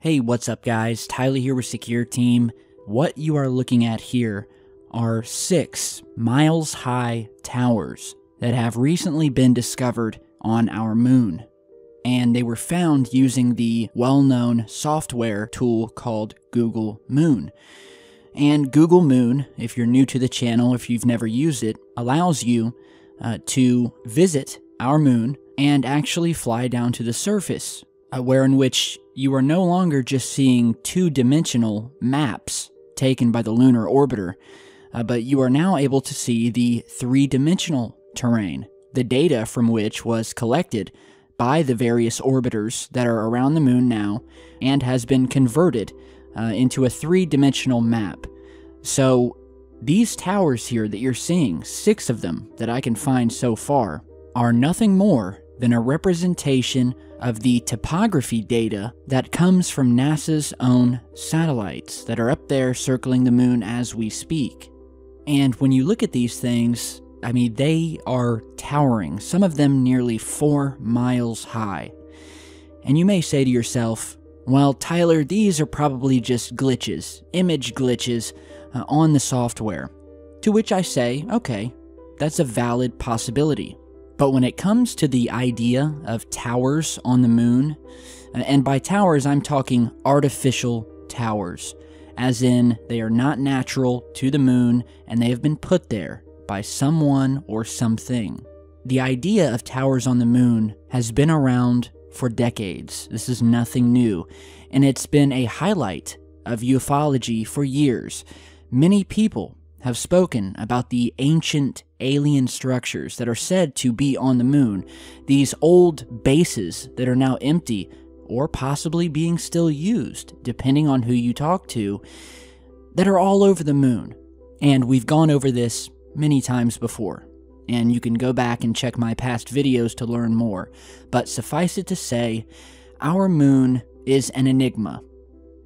Hey, what's up guys? Tyler here with Secure Team. What you are looking at here are 6 miles-high towers that have recently been discovered on our moon. And they were found using the well-known software tool called Google Moon. And Google Moon, if you're new to the channel, if you've never used it, allows you to visit our moon and actually fly down to the surface, where in which you are no longer just seeing two-dimensional maps taken by the lunar orbiter, but you are now able to see the three-dimensional terrain, the data from which was collected by the various orbiters that are around the moon now and has been converted into a three-dimensional map. So these towers here that you're seeing, 6 of them that I can find so far, are nothing more than a representation of the topography data that comes from NASA's own satellites that are up there circling the moon as we speak. And when you look at these things, I mean, they are towering, some of them nearly 4 miles high. And you may say to yourself, well, Tyler, these are probably just glitches, image glitches on the software. To which I say, okay, that's a valid possibility. But when it comes to the idea of towers on the moon, and by towers I'm talking artificial towers, as in they are not natural to the moon and they have been put there by someone or something. The idea of towers on the moon has been around for decades. This is nothing new, and it's been a highlight of ufology for years. Many people have spoken about the ancient alien structures that are said to be on the moon, these old bases that are now empty or possibly being still used, depending on who you talk to, that are all over the moon. And we've gone over this many times before, and you can go back and check my past videos to learn more. But suffice it to say, our moon is an enigma.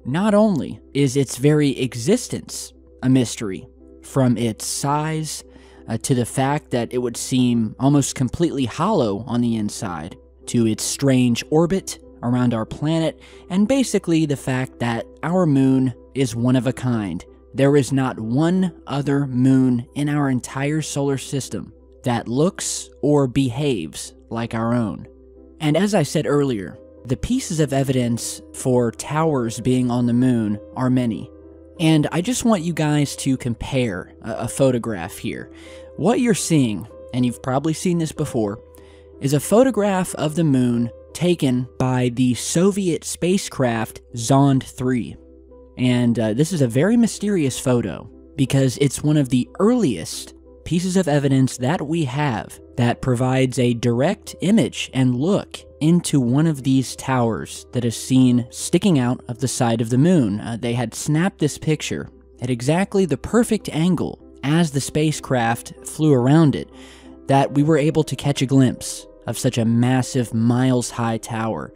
Not only is its very existence a mystery, from its size to the fact that it would seem almost completely hollow on the inside, to its strange orbit around our planet, and basically the fact that our moon is one of a kind. There is not one other moon in our entire solar system that looks or behaves like our own. And as I said earlier, the pieces of evidence for towers being on the moon are many. And I just want you guys to compare a photograph here. What you're seeing, and you've probably seen this before, is a photograph of the moon taken by the Soviet spacecraft Zond 3. And this is a very mysterious photo because it's one of the earliest pieces of evidence that we have that provides a direct image and look into one of these towers that is seen sticking out of the side of the moon. They had snapped this picture at exactly the perfect angle as the spacecraft flew around it that we were able to catch a glimpse of such a massive miles-high tower.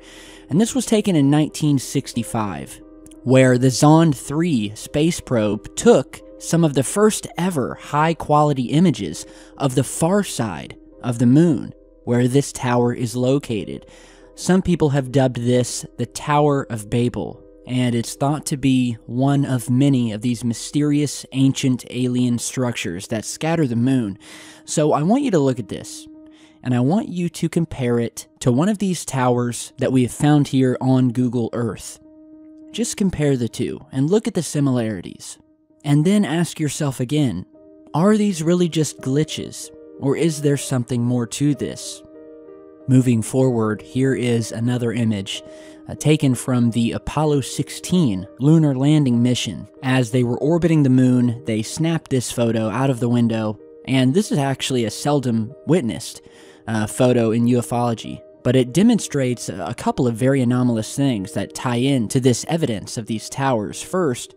And this was taken in 1965, where the Zond 3 space probe took some of the first ever high-quality images of the far side of the moon, where this tower is located. Some people have dubbed this the Tower of Babel, and it's thought to be one of many of these mysterious ancient alien structures that scatter the moon. So I want you to look at this, and I want you to compare it to one of these towers that we have found here on Google Earth. Just compare the two and look at the similarities. And then ask yourself again, are these really just glitches, or is there something more to this? Moving forward, here is another image taken from the Apollo 16 lunar landing mission. As they were orbiting the moon, they snapped this photo out of the window, and this is actually a seldom witnessed photo in ufology. But it demonstrates a couple of very anomalous things that tie in to this evidence of these towers. First,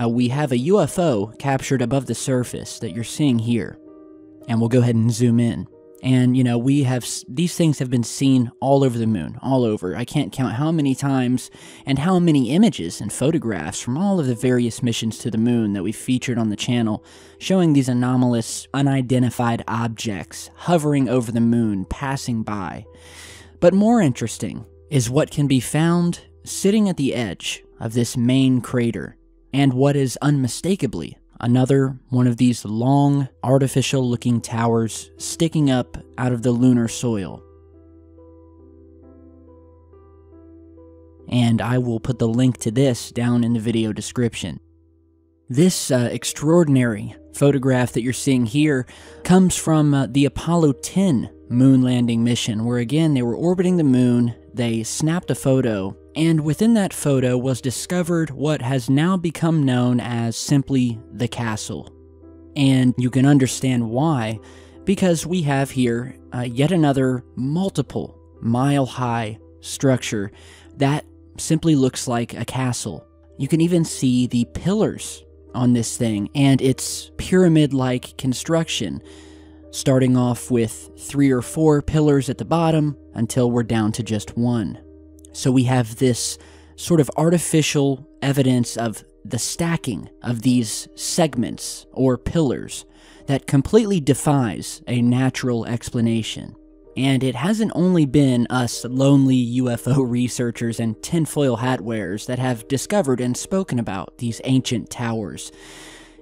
we have a UFO captured above the surface that you're seeing here. And we'll go ahead and zoom in. And, you know, these things have been seen all over the moon, all over. I can't count how many times and how many images and photographs from all of the various missions to the moon that we've featured on the channel, showing these anomalous, unidentified objects hovering over the moon, passing by. But more interesting is what can be found sitting at the edge of this main crater, and what is unmistakably another one of these long, artificial-looking towers sticking up out of the lunar soil. And I will put the link to this down in the video description. This extraordinary photograph that you're seeing here comes from the Apollo 10 moon landing mission, where again, they were orbiting the moon, they snapped a photo, and within that photo was discovered what has now become known as simply the castle. And you can understand why, because we have here yet another multiple mile-high structure that simply looks like a castle. You can even see the pillars on this thing and its pyramid-like construction, starting off with 3 or 4 pillars at the bottom until we're down to just 1. So we have this sort of artificial evidence of the stacking of these segments or pillars that completely defies a natural explanation. And it hasn't only been us lonely UFO researchers and tinfoil hat wearers that have discovered and spoken about these ancient towers.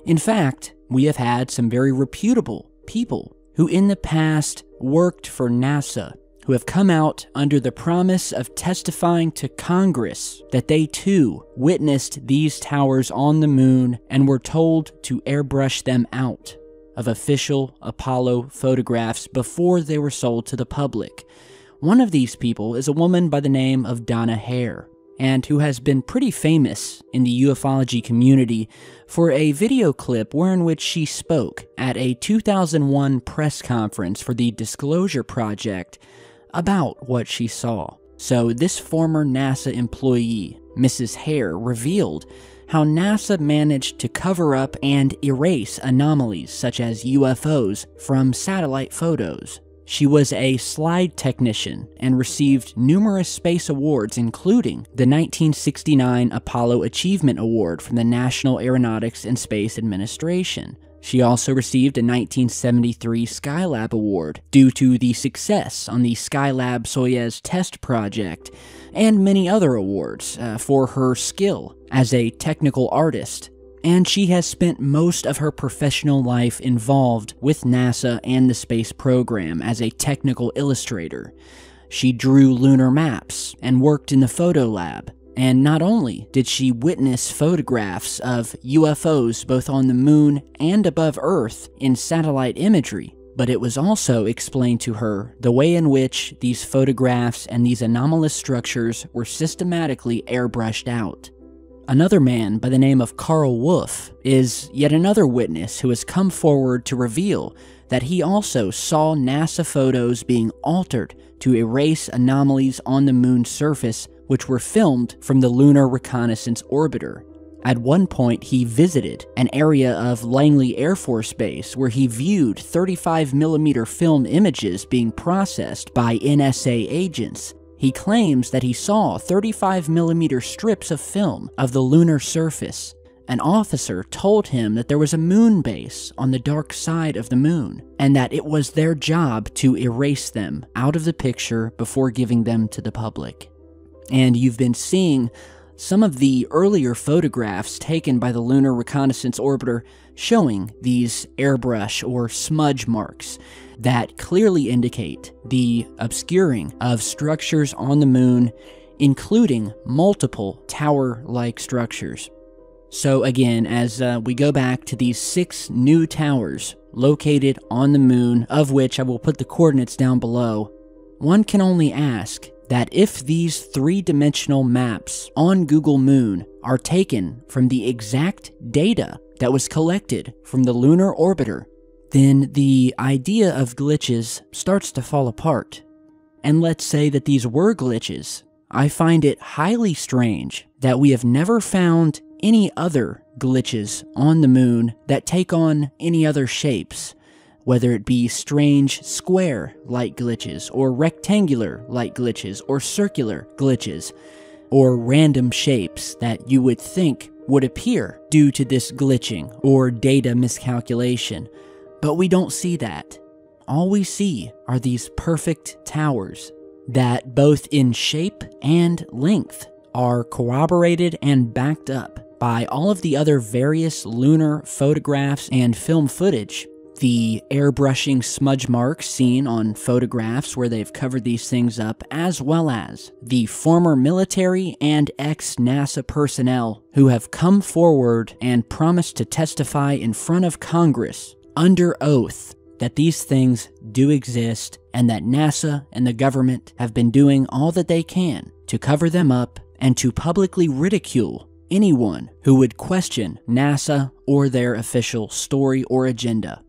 In fact, we have had some very reputable people who in the past worked for NASA, who have come out under the promise of testifying to Congress that they too witnessed these towers on the moon and were told to airbrush them out of official Apollo photographs before they were sold to the public. One of these people is a woman by the name of Donna Hare, and who has been pretty famous in the ufology community for a video clip wherein which she spoke at a 2001 press conference for the Disclosure Project about what she saw. So this former NASA employee, Mrs. Hare, revealed how NASA managed to cover up and erase anomalies such as UFOs from satellite photos. She was a slide technician and received numerous space awards, including the 1969 Apollo Achievement Award from the National Aeronautics and Space Administration. She also received a 1973 Skylab Award due to the success on the Skylab Soyuz test project, and many other awards for her skill as a technical artist. And she has spent most of her professional life involved with NASA and the space program as a technical illustrator. She drew lunar maps and worked in the photo lab. And not only did she witness photographs of UFOs both on the moon and above Earth in satellite imagery, but it was also explained to her the way in which these photographs and these anomalous structures were systematically airbrushed out. Another man by the name of Carl Wolf is yet another witness who has come forward to reveal that he also saw NASA photos being altered to erase anomalies on the moon's surface which were filmed from the Lunar Reconnaissance Orbiter. At one point, he visited an area of Langley Air Force Base where he viewed 35mm film images being processed by NSA agents. He claims that he saw 35mm strips of film of the lunar surface. An officer told him that there was a moon base on the dark side of the moon, and that it was their job to erase them out of the picture before giving them to the public. And you've been seeing some of the earlier photographs taken by the Lunar Reconnaissance Orbiter showing these airbrush or smudge marks that clearly indicate the obscuring of structures on the moon, including multiple tower-like structures. So again, as we go back to these 6 new towers located on the moon, of which I will put the coordinates down below, one can only ask that if these 3-dimensional maps on Google Moon are taken from the exact data that was collected from the lunar orbiter, then the idea of glitches starts to fall apart. And let's say that these were glitches. I find it highly strange that we have never found any other glitches on the moon that take on any other shapes, whether it be strange square-like glitches, or rectangular-like glitches, or circular glitches, or random shapes that you would think would appear due to this glitching or data miscalculation. But we don't see that. All we see are these perfect towers that, both in shape and length, are corroborated and backed up by all of the other various lunar photographs and film footage. The airbrushing smudge marks seen on photographs where they've covered these things up, as well as the former military and ex-NASA personnel who have come forward and promised to testify in front of Congress under oath that these things do exist and that NASA and the government have been doing all that they can to cover them up and to publicly ridicule anyone who would question NASA or their official story or agenda.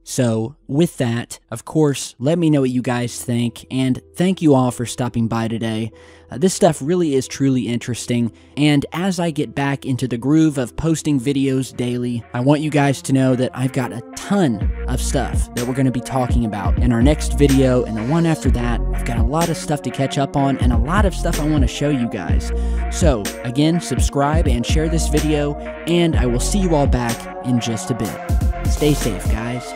So, with that, of course, let me know what you guys think, and thank you all for stopping by today. This stuff really is truly interesting, and as I get back into the groove of posting videos daily, I want you guys to know that I've got a ton of stuff that we're going to be talking about in our next video, and the one after that. I've got a lot of stuff to catch up on, and a lot of stuff I want to show you guys. So, again, subscribe and share this video, and I will see you all back in just a bit. Stay safe, guys.